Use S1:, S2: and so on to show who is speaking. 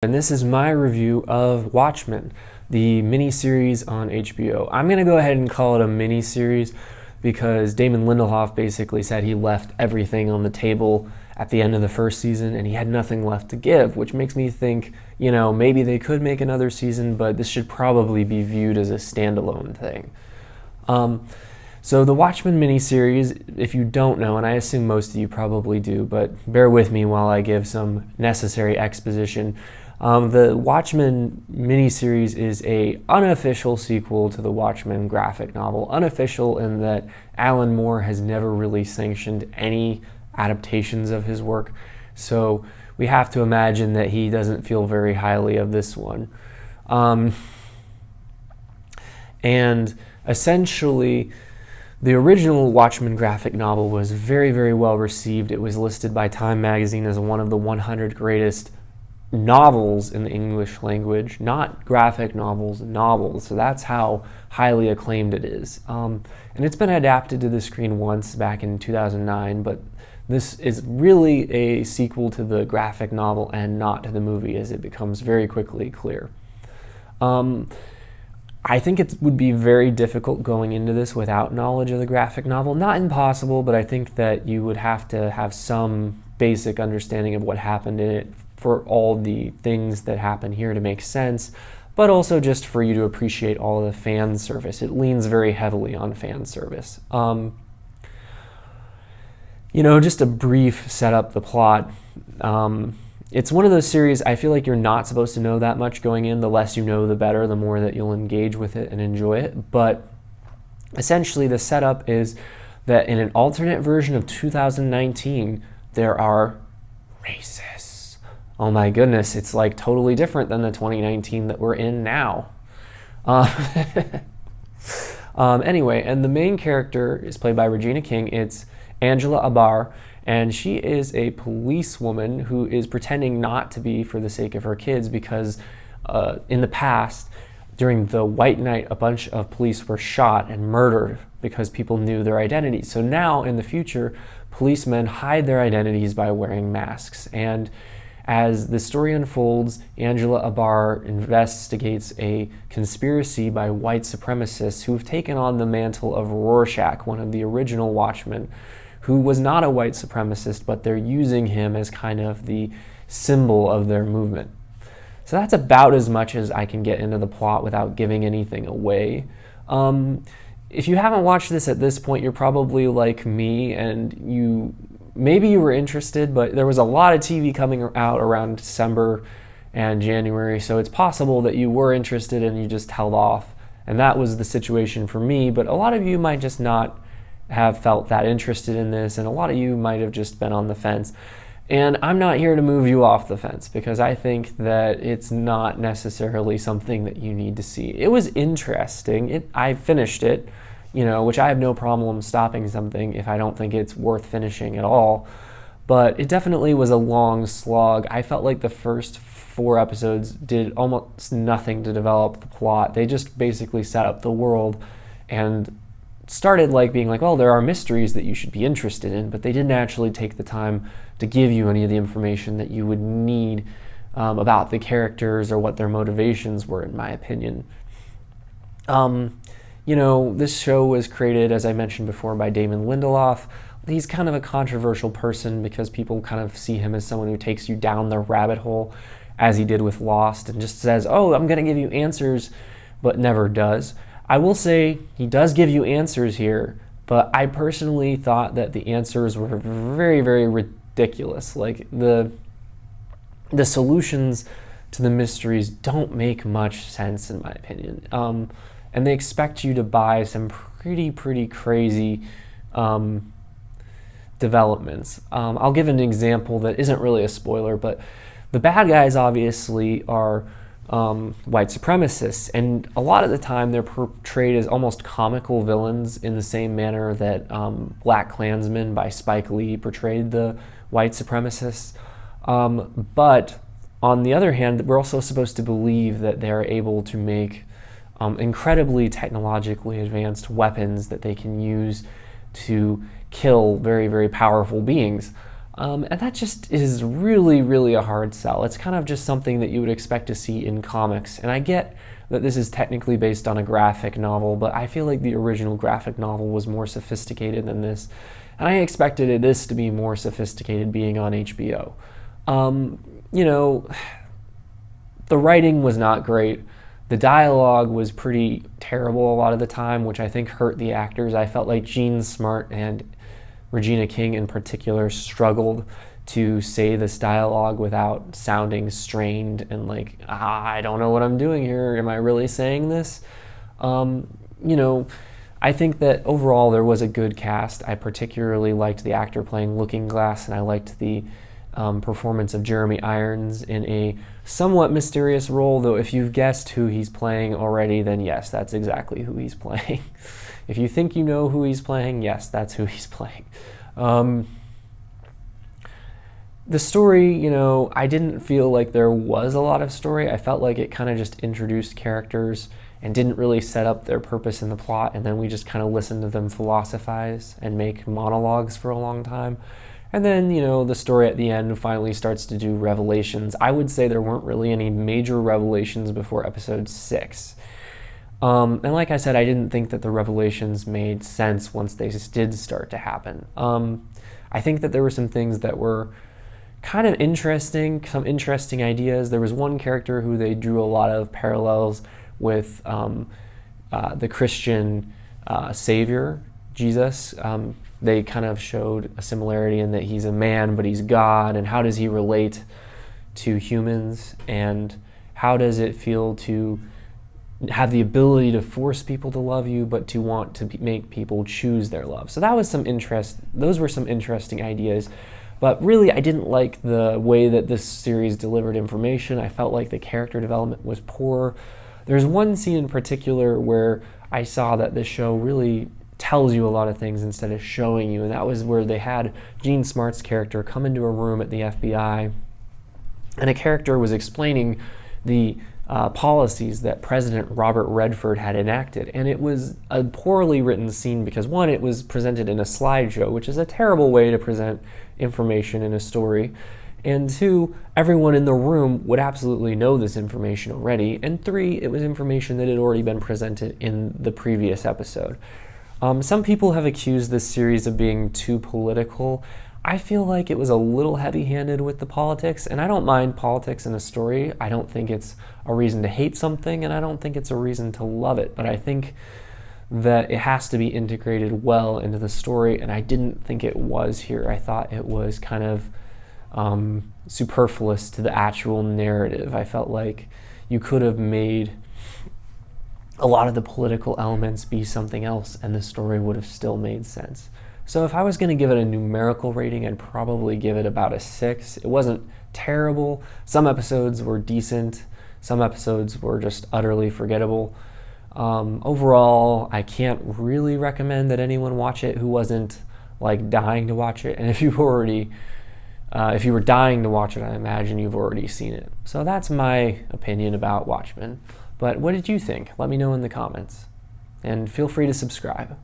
S1: And this is my review of Watchmen, the miniseries on HBO. I'm going to go ahead and call it a miniseries because Damon Lindelof basically said he left everything on the table at the end of the first season and he had nothing left to give, which makes me think, maybe they could make another season, but this should probably be viewed as a standalone thing. So the Watchmen miniseries, if you don't know, and I assume most of you probably do, but bear with me while I give some necessary exposition. The Watchmen miniseries is a unofficial sequel to the Watchmen graphic novel. Unofficial in that Alan Moore has never really sanctioned any adaptations of his work, so we have to imagine that he doesn't feel very highly of this one. And essentially, the original Watchmen graphic novel was very, very well received. It was listed by Time magazine as one of the 100 greatest novels in the English language, not graphic novels, novels. So that's how highly acclaimed it is. And it's been adapted to the screen once back in 2009, but this is really a sequel to the graphic novel and not to the movie, as it becomes very quickly clear. I think it would be very difficult going into this without knowledge of the graphic novel. Not impossible, but I think that you would have to have some basic understanding of what happened in it for all the things that happen here to make sense, but also just for you to appreciate all of the fan service. It leans very heavily on fan service. Just a brief setup, the plot. It's one of those series I feel like you're not supposed to know that much going in. The less you know, the better, the more that you'll engage with it and enjoy it. But essentially the setup is that in an alternate version of 2019, there are racists. Oh my goodness, it's like totally different than the 2019 that we're in now. Anyway, and the main character is played by Regina King. It's Angela Abar, and she is a policewoman who is pretending not to be for the sake of her kids because in the past, during the White Night, a bunch of police were shot and murdered because people knew their identities. So now, in the future, policemen hide their identities by wearing masks. And as the story unfolds, Angela Abar investigates a conspiracy by white supremacists who have taken on the mantle of Rorschach, one of the original Watchmen, who was not a white supremacist, but they're using him as kind of the symbol of their movement. So that's about as much as I can get into the plot without giving anything away. If you haven't watched this at this point, you're probably like me, and maybe you were interested, but there was a lot of TV coming out around December and January, so it's possible that you were interested and you just held off. And that was the situation for me, but a lot of you might just not have felt that interested in this, and a lot of you might have just been on the fence. And I'm not here to move you off the fence because I think that it's not necessarily something that you need to see. It was interesting. I finished it, which I have no problem stopping something if I don't think it's worth finishing at all. But it definitely was a long slog. I felt like the first 4 episodes did almost nothing to develop the plot. They just basically set up the world and started being like, well, there are mysteries that you should be interested in, but they didn't actually take the time to give you any of the information that you would need about the characters or what their motivations were, in my opinion. This show was created, as I mentioned before, by Damon Lindelof. He's kind of a controversial person because people kind of see him as someone who takes you down the rabbit hole, as he did with Lost, and just says, oh, I'm going to give you answers, but never does. I will say he does give you answers here, but I personally thought that the answers were very, very ridiculous. Like the solutions to the mysteries don't make much sense, in my opinion. And they expect you to buy some pretty crazy developments. I'll give an example that isn't really a spoiler, but the bad guys obviously are white supremacists, and a lot of the time they're portrayed as almost comical villains in the same manner that Black Klansman by Spike Lee portrayed the white supremacists. But on the other hand, we're also supposed to believe that they're able to make incredibly technologically advanced weapons that they can use to kill very, very powerful beings. And that just is really, really a hard sell. It's kind of just something that you would expect to see in comics. And I get that this is technically based on a graphic novel, but I feel like the original graphic novel was more sophisticated than this. And I expected this to be more sophisticated being on HBO. You know, the writing was not great. The dialogue was pretty terrible a lot of the time, which I think hurt the actors. I felt like Gene Smart and Regina King in particular struggled to say this dialogue without sounding strained and like, I don't know what I'm doing here. Am I really saying this? You know, I think that overall there was a good cast. I particularly liked the actor playing Looking Glass, and I liked the performance of Jeremy Irons in a somewhat mysterious role, though if you've guessed who he's playing already, then yes, that's exactly who he's playing. If you think you know who he's playing, yes, that's who he's playing. The story, you know, I didn't feel like there was a lot of story. I felt like it kind of just introduced characters and didn't really set up their purpose in the plot, and then we just kind of listened to them philosophize and make monologues for a long time. And then, you know, the story at the end finally starts to do revelations. I would say there weren't really any major revelations before episode 6. And like I said, I didn't think that the revelations made sense once they did start to happen. I think that there were some things that were kind of interesting, some interesting ideas. There was one character who they drew a lot of parallels with the Christian Savior, Jesus. They kind of showed a similarity in that he's a man, but he's God, and how does he relate to humans, and how does it feel to have the ability to force people to love you, but to want to make people choose their love. So that was those were some interesting ideas. But really, I didn't like the way that this series delivered information. I felt like the character development was poor. There's one scene in particular where I saw that the show really tells you a lot of things instead of showing you, and that was where they had Gene Smart's character come into a room at the FBI, and a character was explaining the policies that President Robert Redford had enacted. And it was a poorly written scene because, one, it was presented in a slideshow, which is a terrible way to present information in a story, and two, everyone in the room would absolutely know this information already, and three, it was information that had already been presented in the previous episode. Some people have accused this series of being too political. I feel like it was a little heavy-handed with the politics, and I don't mind politics in a story. I don't think it's a reason to hate something, and I don't think it's a reason to love it, but I think that it has to be integrated well into the story, and I didn't think it was here. I thought it was kind of superfluous to the actual narrative. I felt like you could have made a lot of the political elements be something else, and the story would have still made sense. So if I was going to give it a numerical rating, I'd probably give it about a 6. It wasn't terrible. Some episodes were decent. Some episodes were just utterly forgettable. Overall, I can't really recommend that anyone watch it who wasn't like dying to watch it. And if you were dying to watch it, I imagine you've already seen it. So that's my opinion about Watchmen. But what did you think? Let me know in the comments. And feel free to subscribe.